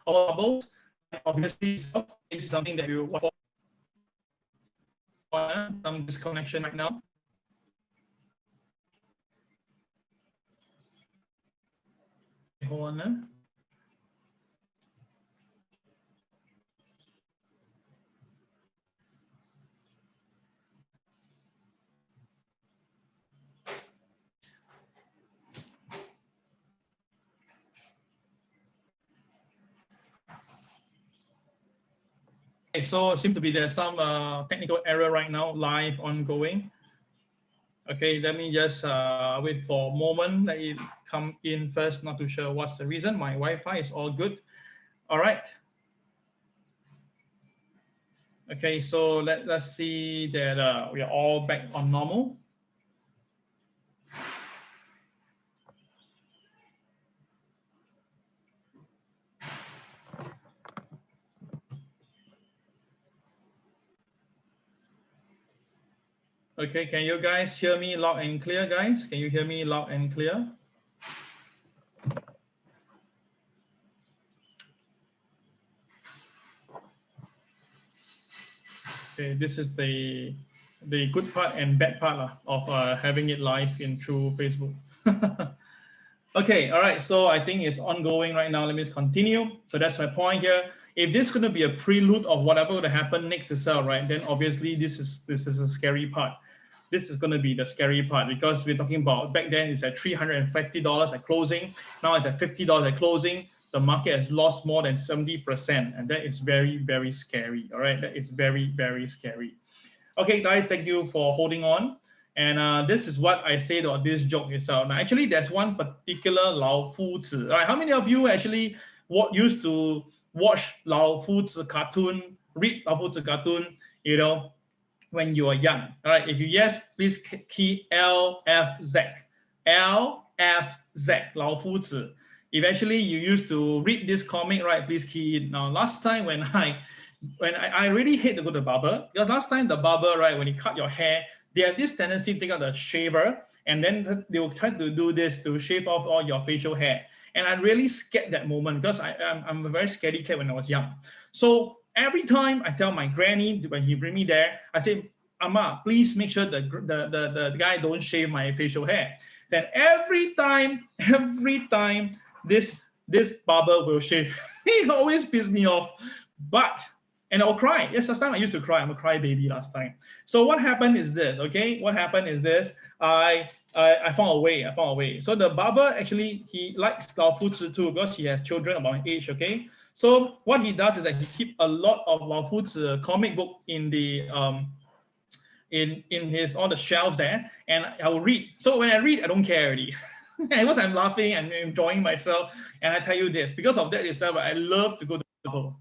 All bubbles, obviously, is something that you want for some disconnection right now. Hold on. Okay, so it seems to be there's some technical error right now, live, ongoing. Okay, let me just wait for a moment. Let it come in first. Not too sure what's the reason. My Wi-Fi is all good. All right. Okay, so let's see that we are all back on normal. Okay, can you guys hear me loud and clear, guys? Can you hear me loud and clear? Okay, this is the good part and bad part of having it live in through Facebook. Okay, all right, so I think it's ongoing right now. Let me just continue. So that's my point here. If this is going to be a prelude of whatever will happen next to sell, right, then obviously this is a scary part. This is going to be the scary part because we're talking about back then it's at $350 at closing. Now it's at $50 at closing. The market has lost more than 70%, and that is very, very scary. All right, that is very, very scary. Okay, guys, thank you for holding on. And this is what I said about this joke itself. Now, actually, there's one particular Lao Fu Zi. All right, how many of you actually used to watch Lao Fu Zi cartoon, read Lao Fu Zi cartoon, you know, when you are young? All right, if you yes, please key LFZ. LFZ, Lao Fu Zi. If actually you used to read this comic, right, please key it. Now, last time when I really hate to go to the barber, because last time the barber, right, when you cut your hair, they have this tendency to take out the shaver, and then they will try to do this to shave off all your facial hair. And I really scared that moment because I'm a very scaredy cat when I was young. So every time I tell my granny when he bring me there, I say, "Amma, please make sure the guy don't shave my facial hair." Then every time this barber will shave. He always pisses me off. And I'll cry. Yes, last time I used to cry. I'm a crybaby last time. So what happened is this, okay? What happened is this. I found a way. So the barber actually, he likes Lao Fu Zi too because he has children about my age, okay? So what he does is that he keeps a lot of Lao Fu Zi comic book in the in his all the shelves there, and I will read. So when I read, I don't care already. Because I'm laughing and enjoying myself. And I tell you this, because of that itself, I love to go to the barber.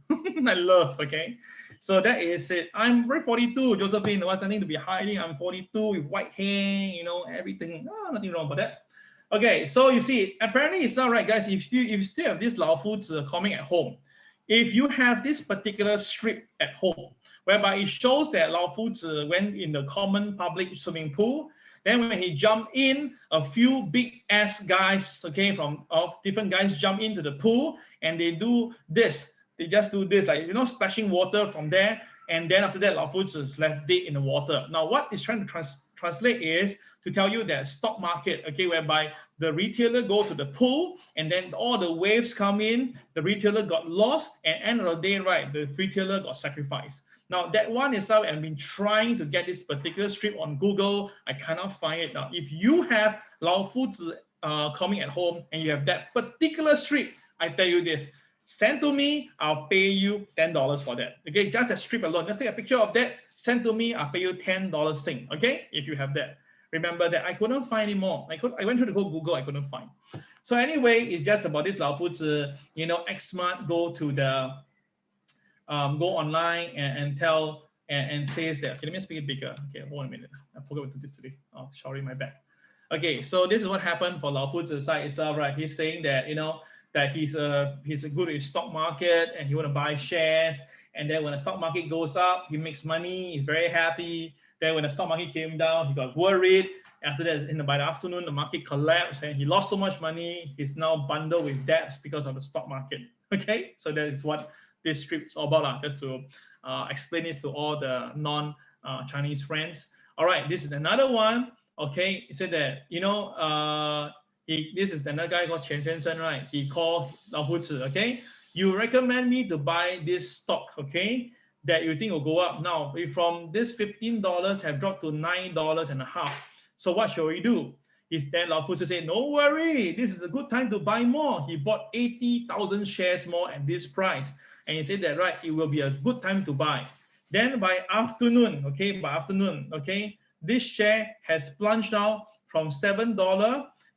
I love, okay? So that is it. I'm very 42, Josephine. There was nothing to be hiding. I'm 42 with white hair, you know, everything. Oh, nothing wrong with that. Okay, so you see, apparently it's not right, guys. If you still have this Lao Fu Zi comic at home, if you have this particular strip at home, whereby it shows that Lao Fu Zi went in the common public swimming pool, then when he jumped in, a few big ass guys, okay, different guys jump into the pool and they do this. They just do this, like, you know, splashing water from there. And then after that, Lao Fu Zi is left dead in the water. Now, what it's trying to translate is to tell you that stock market, okay, whereby the retailer go to the pool and then all the waves come in, the retailer got lost, and end of the day, right, the retailer got sacrificed. Now, that one itself, I've been trying to get this particular strip on Google. I cannot find it now. If you have Lao Fu Zi comic at home and you have that particular strip, I tell you this, send to me, I'll pay you $10 for that. Okay, just a strip alone. Just take a picture of that, send to me, I'll pay you $10 Sing. Okay, if you have that. Remember that I couldn't find anymore. I went through the whole Google, I couldn't find. So anyway, it's just about this Lao Fu Zi, you know, X-Smart go to the go online and tell and says that. Okay, let me speak it bigger. Okay, hold on a minute. I forgot to do this today. Oh, sorry, my bad. Okay, so this is what happened for Lao Fu Zi side itself, right? He's saying that, you know, that he's good in stock market and he want to buy shares. And then when the stock market goes up, he makes money. He's very happy. Then when the stock market came down, he got worried. After that, by the afternoon, the market collapsed and he lost so much money. He's now bundled with debts because of the stock market. Okay, so that is what this strip is all about, just to explain this to all the non-Chinese friends. All right, this is another one. Okay, it said that, this is another guy called Chen Shenzhen, right? He called Lao Hu, okay? You recommend me to buy this stock, okay? That you think will go up. Now, from this $15 have dropped to $9.50. So what shall we do? Then Lao Hu said, no worry, this is a good time to buy more. He bought 80,000 shares more at this price. And he said that, right, it will be a good time to buy. Then by afternoon, okay, this share has plunged out from $7,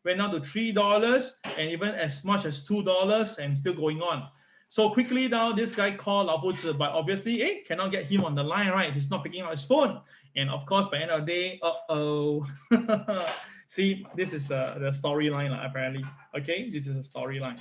went down to $3, and even as much as $2, and still going on. So quickly now, this guy called Lao Hu, but obviously, cannot get him on the line, right? He's not picking up his phone. And of course, by the end of the day, see, this is the storyline, apparently. Okay, this is a storyline.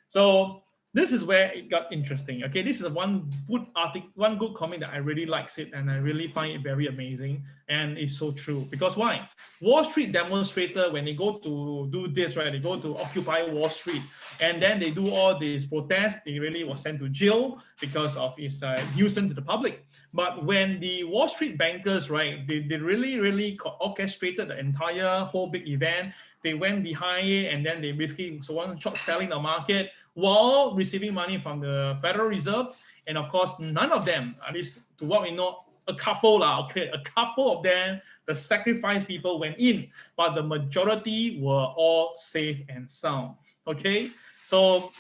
So this is where it got interesting. Okay, this is one good article, one good comment that I really likes it, and I really find it very amazing, and it's so true. Because why? Wall Street demonstrator, when they go to do this, right? They go to occupy Wall Street, and then they do all these protests. They really was sent to jail because of its nuisance to the public. But when the Wall Street bankers, right, they really orchestrated the entire whole big event. They went behind it, and then they basically short selling the market while receiving money from the Federal Reserve. And of course, none of them, at least to what we know, a couple of them, the sacrifice people went in, but the majority were all safe and sound. Okay, so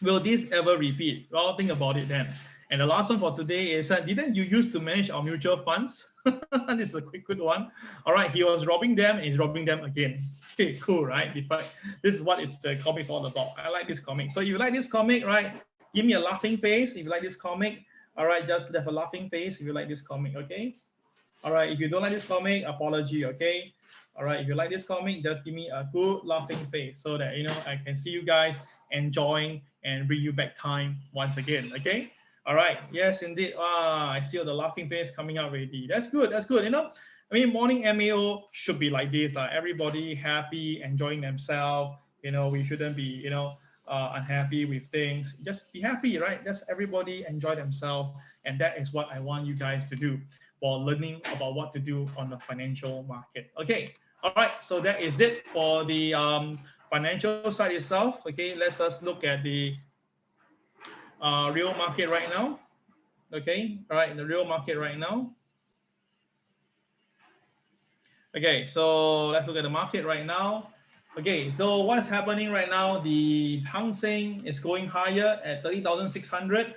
will this ever repeat? Well, think about it then. And the last one for today is, didn't you used to manage our mutual funds? This is a quick one. All right, he was robbing them, and he's robbing them again. Okay, cool, right? This is what the comic is all about. I like this comic. So if you like this comic, right, give me a laughing face. If you like this comic, all right, just leave a laughing face if you like this comic, okay? All right, if you don't like this comic, apology, okay? All right, if you like this comic, just give me a good laughing face so that, I can see you guys enjoying and bring you back time once again, okay? All right, yes, indeed. I see all the laughing face coming out already. That's good, that's good. Morning MAO should be like this. Everybody happy, enjoying themselves. We shouldn't be, unhappy with things. Just be happy, right? Just everybody enjoy themselves. And that is what I want you guys to do while learning about what to do on the financial market. Okay, all right, so that is it for the financial side itself. Okay, let's just look at the real market right now. Okay, all right, the real market right now. Okay, so let's look at the market right now. Okay, so what's happening right now? The Hang Seng is going higher at 30,600.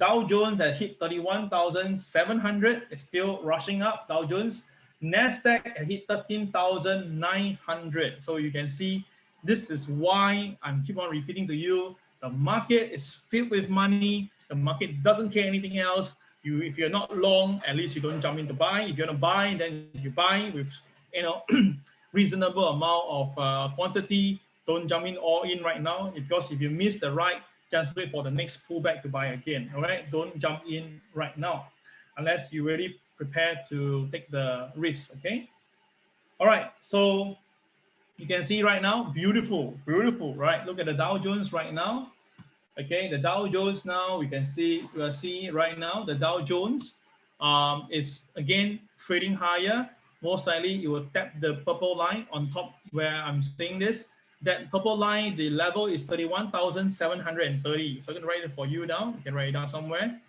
Dow Jones has hit 31,700. It's still rushing up, Dow Jones. NASDAQ has hit 13,900. So you can see this is why I'm keep on repeating to you, the market is filled with money. The market doesn't care anything else. If you're not long, at least you don't jump in to buy. If you're gonna buy, then you buy with reasonable amount of quantity. Don't jump in all in right now, because if you miss the right, just wait for the next pullback to buy again. All right, don't jump in right now unless you're really prepared to take the risk. Okay. All right, so you can see right now, beautiful, right? Look at the Dow Jones right now. Okay, the Dow Jones now, we will see right now, the Dow Jones is again trading higher. Most likely it will tap the purple line on top where I'm saying this. That purple line, the level is 31,730. So I'm going to write it for you now. You can write it down somewhere.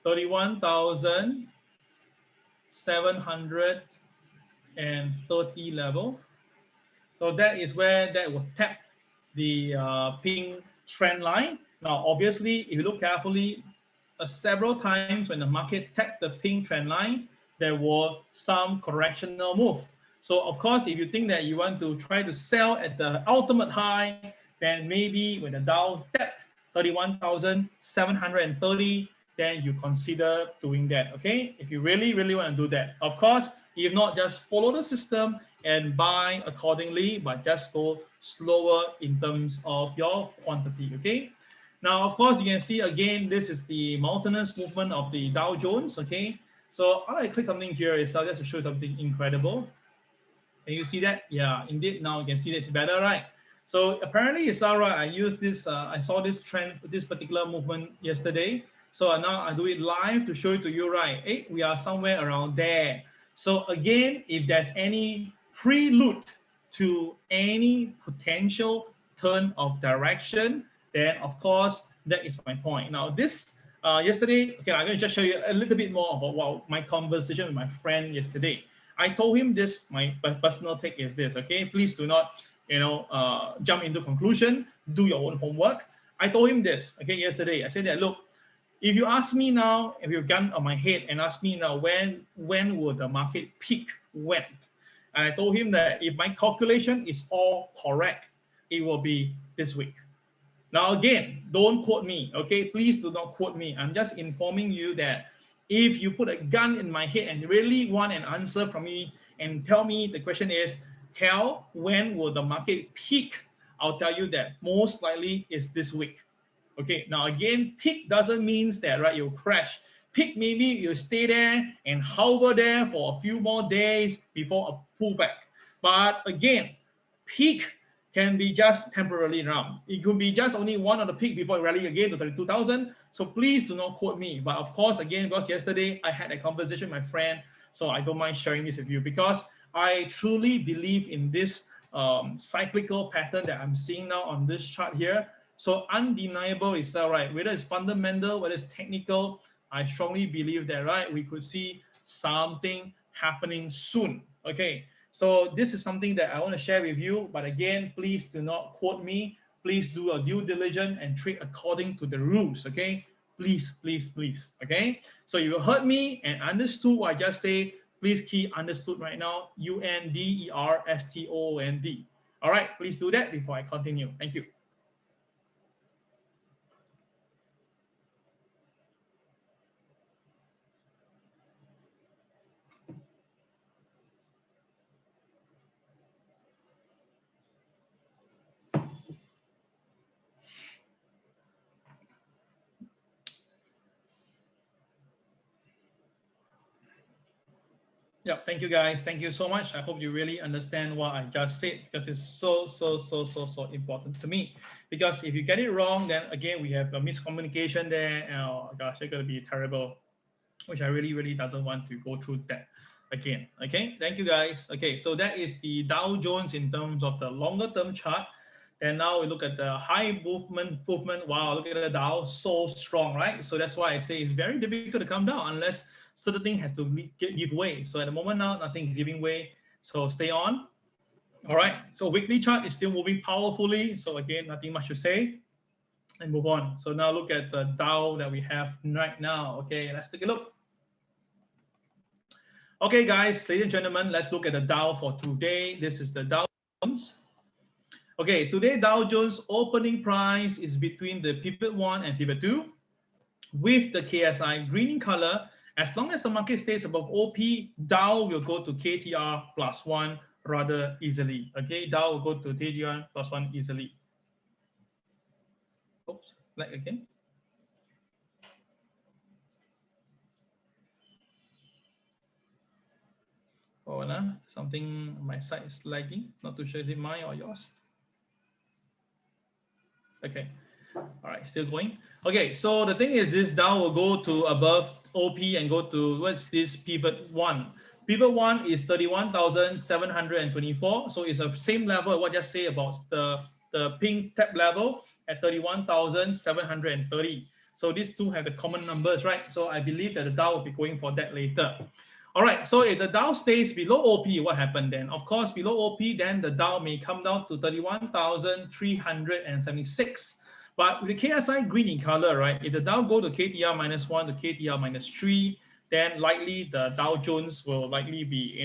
31,730 level. So that is where that will tap the pink trend line. Now, obviously, if you look carefully, several times when the market tapped the pink trend line, there were some correctional move. So, of course, if you think that you want to try to sell at the ultimate high, then maybe when the Dow tapped 31,730, then you consider doing that, okay? If you really want to do that. Of course, if not, just follow the system and buy accordingly, but just go slower in terms of your quantity, okay? Now, of course, you can see again, this is the mountainous movement of the Dow Jones, okay? So I click something here itself just to show something incredible. Can you see that? Yeah, indeed, now you can see it's better, right? So apparently it's all right. I used this, I saw this trend, this particular movement yesterday. So now I do it live to show it to you, right? Hey, we are somewhere around there. So again, if there's any prelude to any potential turn of direction, then of course, that is my point. Now this, yesterday, okay, I'm going to just show you a little bit more about my conversation with my friend yesterday. I told him this, my personal take is this, okay? Please do not, jump into conclusion, do your own homework. I told him this, okay, yesterday. I said that, look, if you ask me now, if you've gun on my head and ask me now, when will the market peak, when? And I told him that if my calculation is all correct, it will be this week. Now, again, don't quote me, okay? Please do not quote me. I'm just informing you that if you put a gun in my head and really want an answer from me and tell me the question is, Cal, when will the market peak? I'll tell you that most likely is this week. Okay, now again, peak doesn't mean that, right, you'll crash. Peak, maybe you stay there and hover there for a few more days before a pullback. But again, peak can be just temporarily around. It could be just only one of the peak before it rally again to 32,000. So please do not quote me. But of course, again, because yesterday I had a conversation with my friend, so I don't mind sharing this with you because I truly believe in this cyclical pattern that I'm seeing now on this chart here. So undeniable is that, right? Whether it's fundamental, whether it's technical, I strongly believe that, right, we could see something happening soon. Okay, so this is something that I want to share with you. But again, please do not quote me. Please do a due diligence and trade according to the rules. Okay, please, please, please. Okay, so you heard me and understood what I just say. Please key understood right now. UNDERSTOOD. All right, please do that before I continue. Thank you. Yeah, thank you guys. Thank you so much. I hope you really understand what I just said because it's so important to me. Because if you get it wrong, then again, we have a miscommunication there. Oh gosh, it's going to be terrible, which I really doesn't want to go through that again. Okay, thank you guys. Okay, so that is the Dow Jones in terms of the longer term chart. And now we look at the high movement. Wow, look at the Dow, so strong, right? So that's why I say it's very difficult to come down unless certain thing has to give way. So at the moment now, nothing is giving way. So stay on. All right. So weekly chart is still moving powerfully. So again, nothing much to say. And move on. So now look at the Dow that we have right now. Okay, let's take a look. Okay, guys, ladies and gentlemen, let's look at the Dow for today. This is the Dow Jones. Okay, today Dow Jones opening price is between the pivot 1 and pivot 2 with the KSI green in color. As long as the market stays above OP, Dow will go to KTR +1 rather easily. Okay, Dow will go to KTR +1 easily. Oops, like again. Oh, no, something on my side is lagging. Not too sure is it mine or yours. Okay, all right, still going. Okay, so the thing is this Dow will go to above OP and go to, what's this, pivot 1. Pivot 1 is 31,724. So it's the same level what I just say about the pink tab level at 31,730. So these two have the common numbers, right? So I believe that the Dow will be going for that later. All right, so if the Dow stays below OP, what happened then? Of course, below OP, then the Dow may come down to 31,376. But with the KSI green in color, right? If the Dow go to KTR -1 to KTR -3, then likely the Dow Jones will likely be,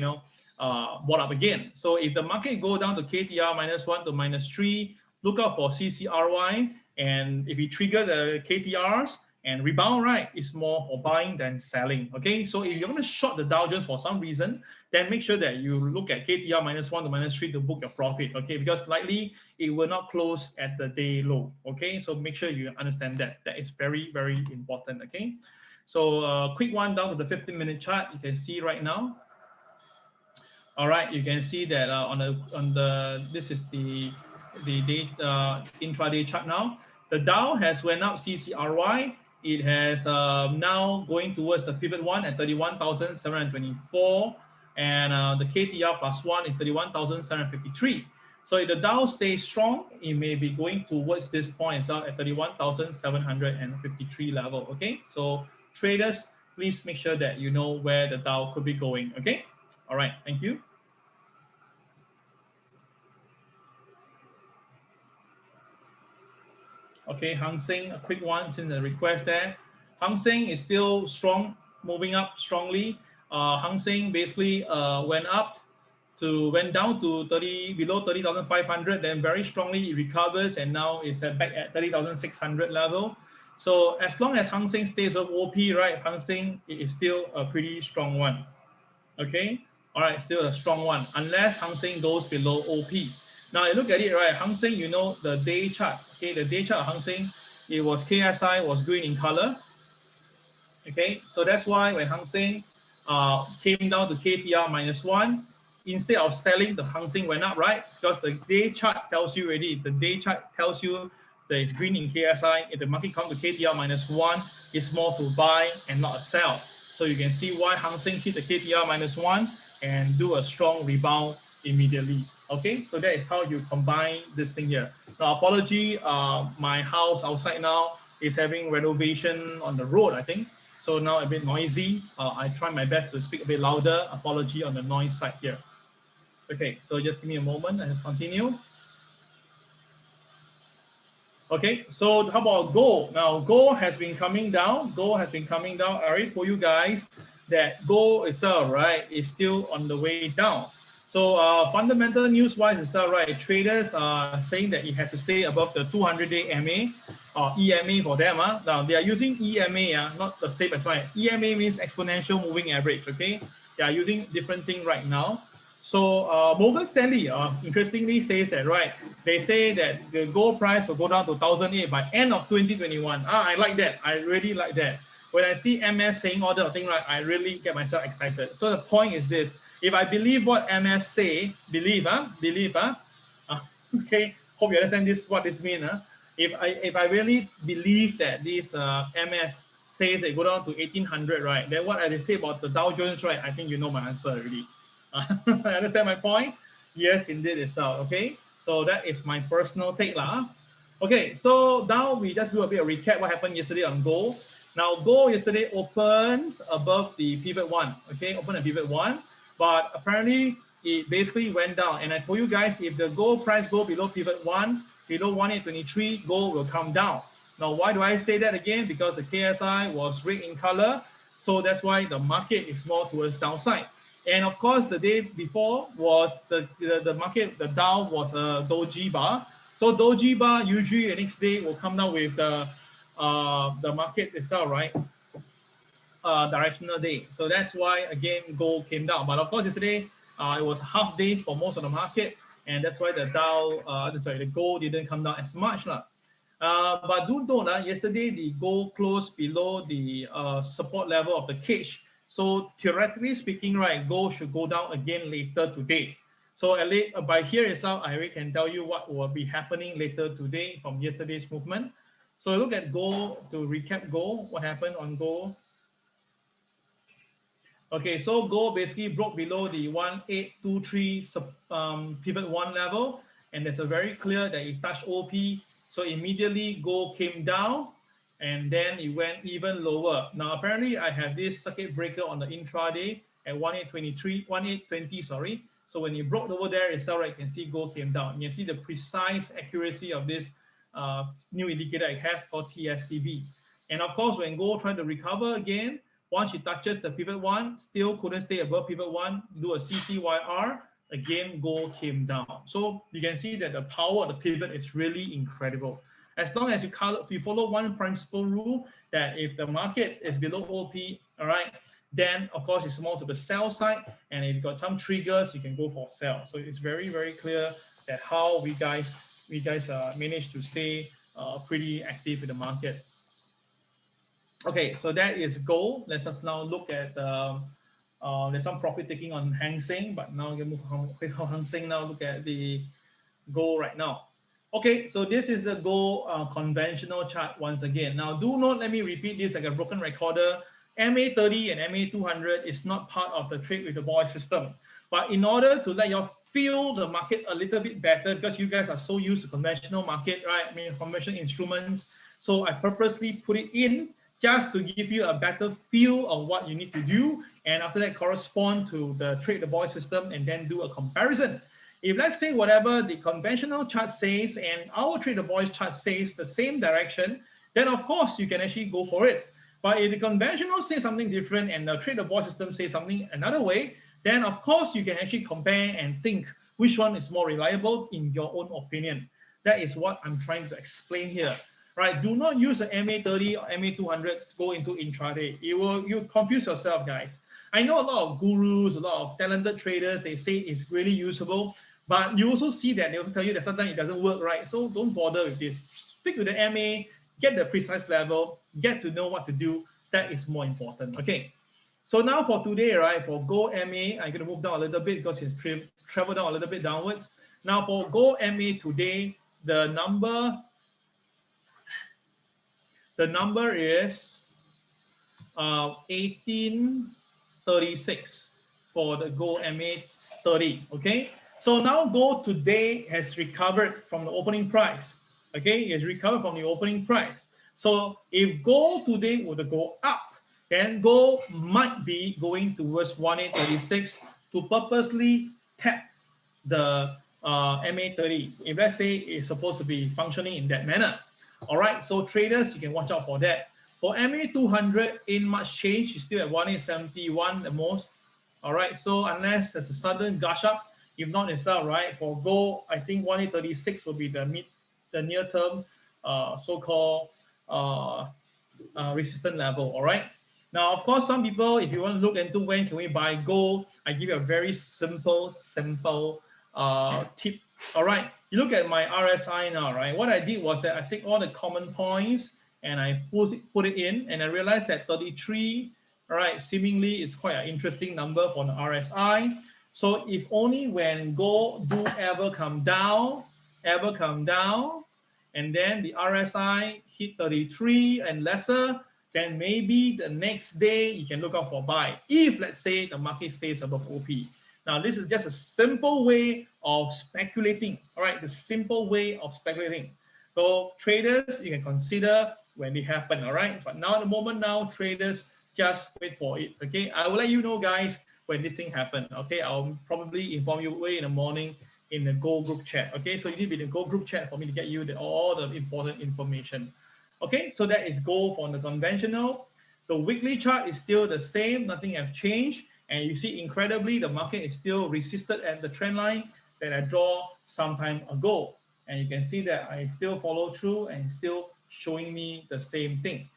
bought up again. So if the market go down to KTR -1 to -3, look out for CCRY. And if you trigger the KTRs, and rebound, right, is more for buying than selling. Okay, so if you're going to short the Dow Jones for some reason, then make sure that you look at KTR -1 to -3 to book your profit. Okay, because likely it will not close at the day low. Okay, so make sure you understand that. That is very important. Okay, so quick one down to the 15-minute chart. You can see right now. All right, you can see that on the this is the the intraday chart now. The Dow has went up CCRY. It has now going towards the pivot one at 31,724, and the KTR plus one is 31,753. So if the Dow stays strong, it may be going towards this point itself at 31,753 level. Okay, so traders, please make sure that you know where the Dow could be going. Okay, all right, thank you. Okay, Hang Seng, a quick one since the request there. Hang Seng is still strong, moving up strongly. Hang Seng basically went down to below 30,500, then very strongly it recovers and now it's back at 30,600 level. So as long as Hang Seng stays with OP, right, Hang Seng is still a pretty strong one. Okay, all right, still a strong one unless Hang Seng goes below OP. Now you look at it, right? Hang Seng, you know the day chart. Okay, the day chart of Hang Seng, it was KSI was green in color. Okay, so that's why when Hang Seng came down to KTR -1, instead of selling, the Hang Seng went up, right? Because the day chart tells you already. The day chart tells you that it's green in KSI. If the market comes to KTR -1, it's more to buy and not a sell. So you can see why Hang Seng hit the KTR -1 and do a strong rebound immediately. Okay, so that is how you combine this thing here. Now, apology, my house outside now is having renovation on the road, I think. So now a bit noisy. I try my best to speak a bit louder. Apology on the noise side here. Okay, so just give me a moment and let's continue. Okay, so how about gold? Now, gold has been coming down. Gold has been coming down. I already told you guys that gold itself, right, is still on the way down. So fundamental news-wise itself, right, traders are saying that it has to stay above the 200-day MA or EMA for them. Now, they are using EMA, not the same as mine. EMA means exponential moving average, okay? They are using different thing right now. So Morgan Stanley, interestingly, says that, right, they say that the gold price will go down to 1,008 by end of 2021. I like that. I really like that. When I see MS saying all the thing, right, I really get myself excited. So the point is this: if I believe what MS say, okay, hope you understand this. What this means, if I really believe that this MS says they go down to 1,800, right, then what I say about the Dow Jones, right, I think you know my answer already. Understand my point? Yes, indeed, it's so. Okay, so that is my personal take lah. Okay, so now we just do a bit of recap what happened yesterday on gold. Now gold yesterday opens above the pivot one. Okay, open a pivot one, but apparently it basically went down. And I told you guys, if the gold price go below pivot one, below 1823, gold will come down. Now why do I say that again? Because the KSI was red in color, so that's why the market is more towards downside. And of course, the day before was the market, the Dow was a doji bar. So doji bar usually the next day will come down with the market itself, right? Directional day. So that's why again gold came down. But of course, yesterday it was half day for most of the market, and that's why the Dow, the gold didn't come down as much lah. But do note, yesterday the gold closed below the support level of the cage. So theoretically speaking, right, gold should go down again later today. So by here itself, I already can tell you what will be happening later today from yesterday's movement. So look at gold, to recap gold, what happened on gold. Okay, so gold basically broke below the 1823 pivot one level, and there's a very clear that it touched OP. So immediately gold came down, and then it went even lower. Now apparently I have this circuit breaker on the intraday at 1820, sorry. So when it broke over there itself, right, you can see gold came down. You can see the precise accuracy of this new indicator I have called TSCB. And of course, when gold tried to recover again, once it touches the pivot one, still couldn't stay above pivot one, do a CCYR, again, gold came down. So you can see that the power of the pivot is really incredible. As long as you follow one principal rule, that if the market is below OP, all right, then of course it's more to the sell side, and if you've got some triggers, you can go for sell. So it's very, very clear that how we guys managed to stay pretty active in the market. Okay, so that is gold. Let us now look at there's some profit taking on Hang Seng, but now we move on Hang Seng now. Look at the gold right now. Okay, so this is the gold conventional chart once again. Now, do not let me repeat this like a broken recorder. MA30 and MA200 is not part of the trade with the boy system. But in order to let you feel the market a little bit better, because you guys are so used to conventional market, right? I mean, conventional instruments. So I purposely put it in just to give you a better feel of what you need to do. And after that, correspond to the trade the boy system and then do a comparison. If let's say whatever the conventional chart says and our trade the boys chart says the same direction, then of course you can actually go for it. But if the conventional says something different and the trade the boy system says something another way, then of course you can actually compare and think which one is more reliable in your own opinion. That is what I'm trying to explain here. Right? Do not use the MA30 or MA200 to go into intraday. You confuse yourself, guys. I know a lot of gurus, a lot of talented traders, they say it's really usable, but you also see that they'll tell you that sometimes it doesn't work, right? So don't bother with this. Stick to the MA, get the precise level, get to know what to do. That is more important. Okay. So now for today, right, for gold MA, I'm going to move down a little bit because it's traveled down a little bit downwards. Now for gold MA today, the number is 1836 for the gold MA 30. Okay. So now gold today has recovered from the opening price. Okay, it has recovered from the opening price. So if gold today were to go up, then gold might be going towards 1836 to purposely tap the MA30. If let's say it's supposed to be functioning in that manner. All right, so traders, you can watch out for that. For MA200, in much change, it's still at 1871 the most. All right, so unless there's a sudden gush up, if not itself, right, for gold, I think 1836 will be the near term so-called resistant level. All right. Now, of course, some people, if you want to look into when can we buy gold, I give you a very simple tip. All right. You look at my RSI now, right? What I did was that I take all the common points and I put it in, and I realized that 33, all right, seemingly it's quite an interesting number for the RSI. So if only when gold do ever come down, and then the RSI hit 33 and lesser, then maybe the next day you can look out for buy if let's say the market stays above OP. Now this is just a simple way of speculating. All right, the simple way of speculating. So traders, you can consider when they happen. All right, but now at the moment now, traders just wait for it. Okay, I will let you know, guys, when this thing happens. Okay, I'll probably inform you way in the morning in the Go group chat. Okay, so you need to be in the Go group chat for me to get you all the important information. Okay, so that is Go for the conventional. The weekly chart is still the same, nothing has changed. And you see, incredibly, the market is still resisted at the trend line that I draw some time ago. And you can see that I still follow through and still showing me the same thing.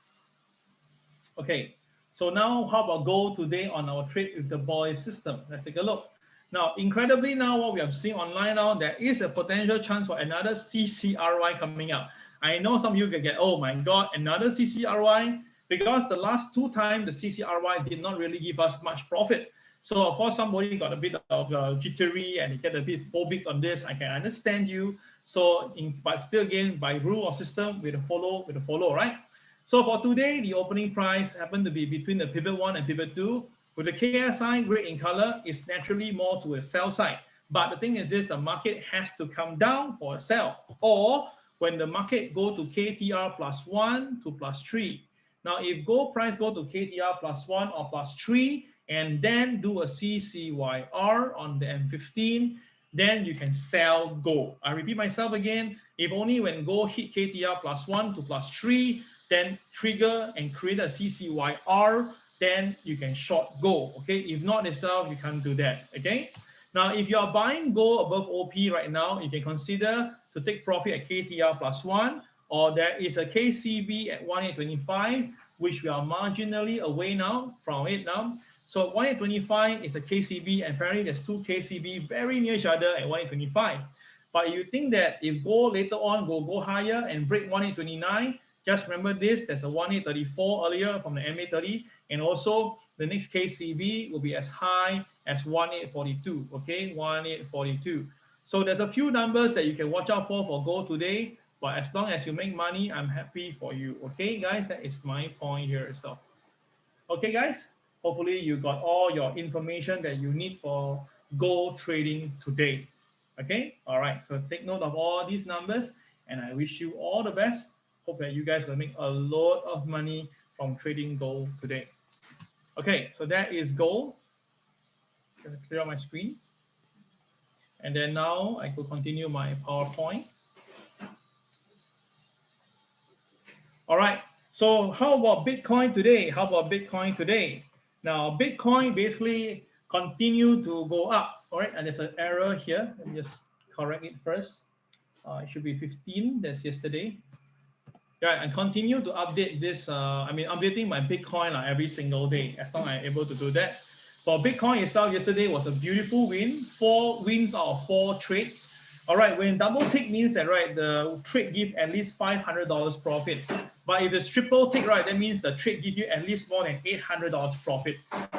Okay, so now how about gold today on our trade with the boy system? Let's take a look. Now, incredibly now what we have seen online now, there is a potential chance for another CCRY coming up. I know some of you can get, oh my God, another CCRY, because the last two times the CCRY did not really give us much profit. So of course somebody got a bit of jittery and get a bit phobic on this. I can understand you. So, but still again, by rule of system, with a follow, right? So for today, the opening price happened to be between the pivot 1 and pivot 2. With the KSI gray in color, it's naturally more to a sell side. But the thing is this, the market has to come down for a sell. Or when the market go to KTR plus 1 to plus 3. Now, if gold price go to KTR plus 1 or plus 3, and then do a CCYR on the M15, then you can sell gold. I repeat myself again, if only when gold hit KTR plus 1 to plus 3, then trigger and create a CCYR, then you can short gold. Okay, if not itself, you can't do that. Okay, now if you are buying gold above OP right now, you can consider to take profit at KTR plus 1, or there is a KCB at 1825, which we are marginally away now from it now. So 1825 is a KCB, and apparently there's two KCB very near each other at 1825. But you think that if gold later on will go higher and break 1829, just remember this, there's a 1834 earlier from the MA30, and also the next KCB will be as high as 1842, okay, 1842. So there's a few numbers that you can watch out for gold today. But as long as you make money, I'm happy for you. Okay, guys, that is my point here. So, okay, guys, hopefully you got all your information that you need for gold trading today. Okay, all right. So take note of all these numbers, and I wish you all the best. Hope that you guys will make a lot of money from trading gold today. Okay, so that is gold. I'm going to clear out my screen. And then now I could continue my PowerPoint. All right. So how about Bitcoin today? How about Bitcoin today? Now, Bitcoin basically continue to go up. All right. And there's an error here. Let me just correct it first. It should be 15. That's yesterday. Right. And continue to update this. Updating my Bitcoin every single day as long as I'm able to do that. For Bitcoin itself, yesterday was a beautiful win. 4 wins out of 4 trades. All right, when double tick means that, right, the trade give at least $500 profit. But if it's triple tick, right, that means the trade give you at least more than $800 profit.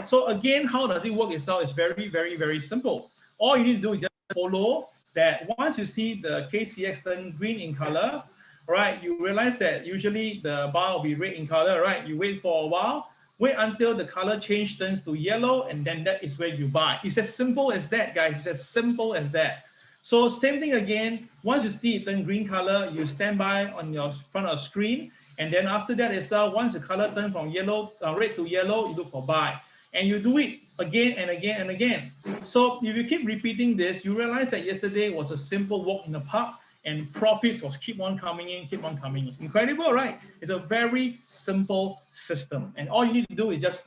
So again, how does it work itself? It's very, very, very simple. All you need to do is just follow that. Once you see the KCX turn green in color, right, you realize that usually the bar will be red in color, right? You wait for a while. Wait until the color change turns to yellow, and then that is where you buy. It's as simple as that, guys. It's as simple as that. So same thing again. Once you see it turn green color, you stand by on your front of the screen, and then after that itself, once the color turns from yellow, red to yellow, you look for buy, and you do it again and again and again. So if you keep repeating this, you realize that yesterday was a simple walk in the park, and profits was keep on coming in, keep on coming in. Incredible, right? It's a very simple system, and all you need to do is just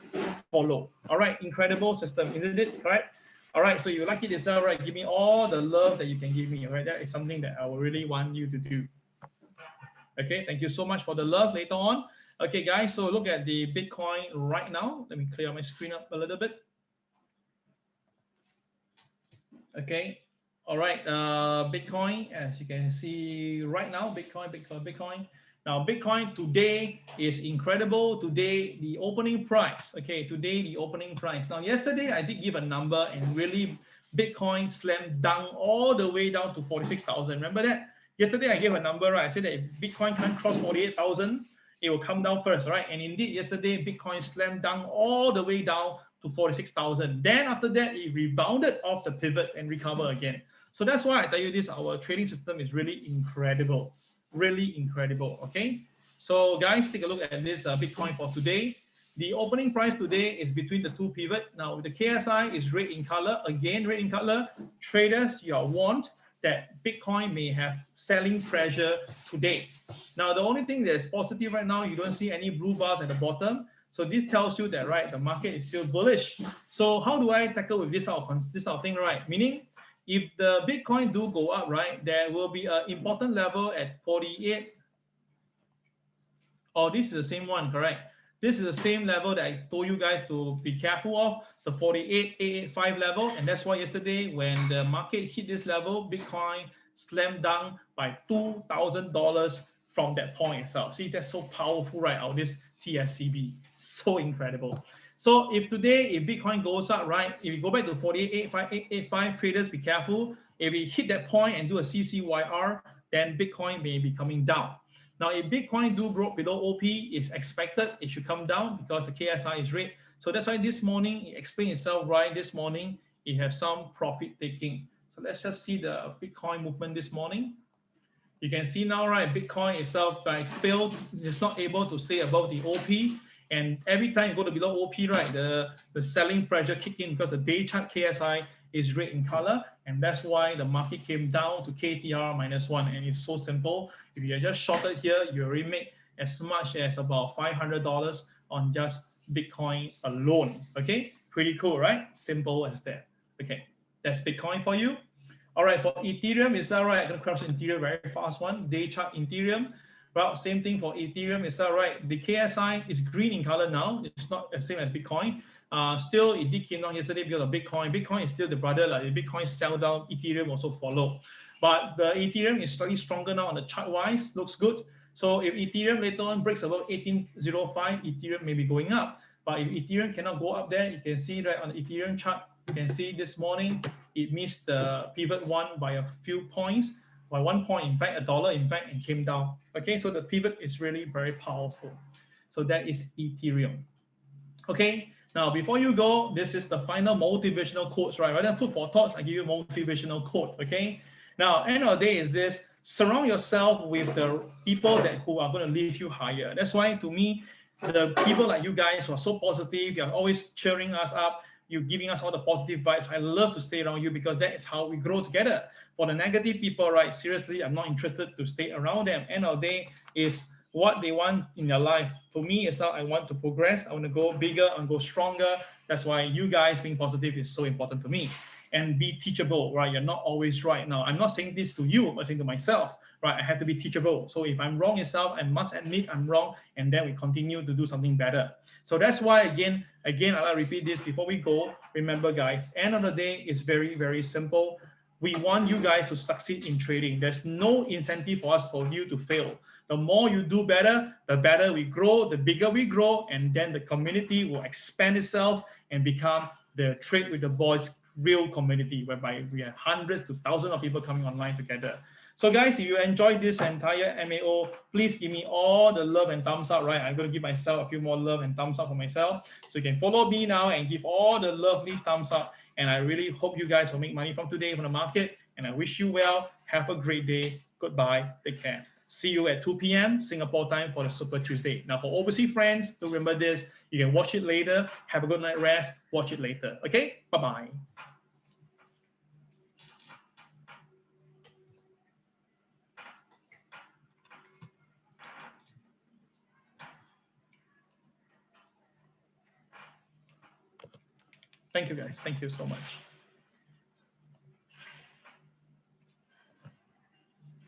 follow. All right, incredible system, isn't it? Correct? All right, so you like it yourself, right? Give me all the love that you can give me. All right, that is something that I will really want you to do. Okay, thank you so much for the love later on. Okay, guys, so look at the Bitcoin right now. Let me clear my screen up a little bit. Okay. All right, Bitcoin, as you can see right now, Bitcoin. Now, Bitcoin today is incredible. Today, the opening price. Okay, today, the opening price. Now, yesterday, I did give a number, and really, Bitcoin slammed down all the way down to 46,000. Remember that? Yesterday, I gave a number, right? I said that if Bitcoin can't cross 48,000, it will come down first, right? And indeed, yesterday, Bitcoin slammed down all the way down to 46,000. Then after that, it rebounded off the pivots and recovered again. So that's why I tell you this, our trading system is really incredible. Really incredible, okay? So guys, take a look at this Bitcoin for today. The opening price today is between the 2 pivot. Now, the KSI is red in color. Again, red in color. Traders, you are warned that Bitcoin may have selling pressure today. Now, the only thing that's positive right now, you don't see any blue bars at the bottom. So this tells you that, right, the market is still bullish. So how do I tackle with this sort of thing, right? Meaning, if the Bitcoin do go up, right, there will be an important level at 48. Oh, this is the same one, correct? This is the same level that I told you guys to be careful of, the 48,885 level. And that's why yesterday, when the market hit this level, Bitcoin slammed down by $2,000 from that point itself. See, that's so powerful, right? Out this TSCB, so incredible. So if today, if Bitcoin goes up, right, if you go back to 48,885, traders, be careful. If we hit that point and do a CCYR, then Bitcoin may be coming down. Now, if Bitcoin do broke below OP, it's expected it should come down because the KSI is red. So that's why this morning, it explained itself right. This morning, it has some profit taking. So let's just see the Bitcoin movement this morning. You can see now, right, Bitcoin itself failed. It's not able to stay above the OP. And every time you go to below OP, right, the selling pressure kick in because the day chart KSI is red in color. And that's why the market came down to KTR -1. And it's so simple. If you are just shorted here, you already make as much as about $500 on just Bitcoin alone. Okay, pretty cool, right? Simple as that. Okay, that's Bitcoin for you. All right, for Ethereum, is that right? I'm going to crush Ethereum very fast one. Day chart Ethereum. Well, same thing for Ethereum, is that right? The KSI is green in color now. It's not the same as Bitcoin. Still, it did came down yesterday because of Bitcoin. Bitcoin is still the brother. Like the Bitcoin sell down, Ethereum also follow. But the Ethereum is slightly stronger now on the chart wise. Looks good. So if Ethereum later on breaks above 1805, Ethereum may be going up. But if Ethereum cannot go up there, you can see right on the Ethereum chart, You can see this morning it missed the pivot one by a few points, by 1 point, in fact, $1, in fact, and came down. Okay, so the pivot is really very powerful. So that is Ethereum. Okay, now before you go, this is the final motivational quotes, right? Rather than food for thoughts, I give you motivational quote. Okay, now end of the day is this: surround yourself with the people who are going to lift you higher. That's why, to me, the people like you guys who are so positive, you're always cheering us up, you're giving us all the positive vibes. I love to stay around you because that is how we grow together. For the negative people, right, seriously, I'm not interested to stay around them. End of the day is what they want in their life. For me, it's how I want to progress. I want to go bigger and go stronger. That's why you guys being positive is so important to me. And be teachable, right? You're not always right. Now, I'm not saying this to you, I'm saying to myself, right? I have to be teachable. So if I'm wrong itself, I must admit I'm wrong, and then we continue to do something better. So that's why, again, I'll repeat this before we go. Remember, guys, end of the day is very, very simple. We want you guys to succeed in trading. There's no incentive for us for you to fail. The more you do better, the better we grow, the bigger we grow, and then the community will expand itself and become the Trade with the Boys real community, whereby we have hundreds to thousands of people coming online together. So guys, if you enjoyed this entire MAO, please give me all the love and thumbs up, right? I'm going to give myself a few more love and thumbs up for myself. So you can follow me now and give all the lovely thumbs up. And I really hope you guys will make money from today from the market. And I wish you well. Have a great day. Goodbye. Take care. See you at 2 p.m. Singapore time for the Super Tuesday. Now, for overseas friends, to remember this, you can watch it later. Have a good night rest. Watch it later. Okay? Bye-bye. Thank you, guys. Thank you so much.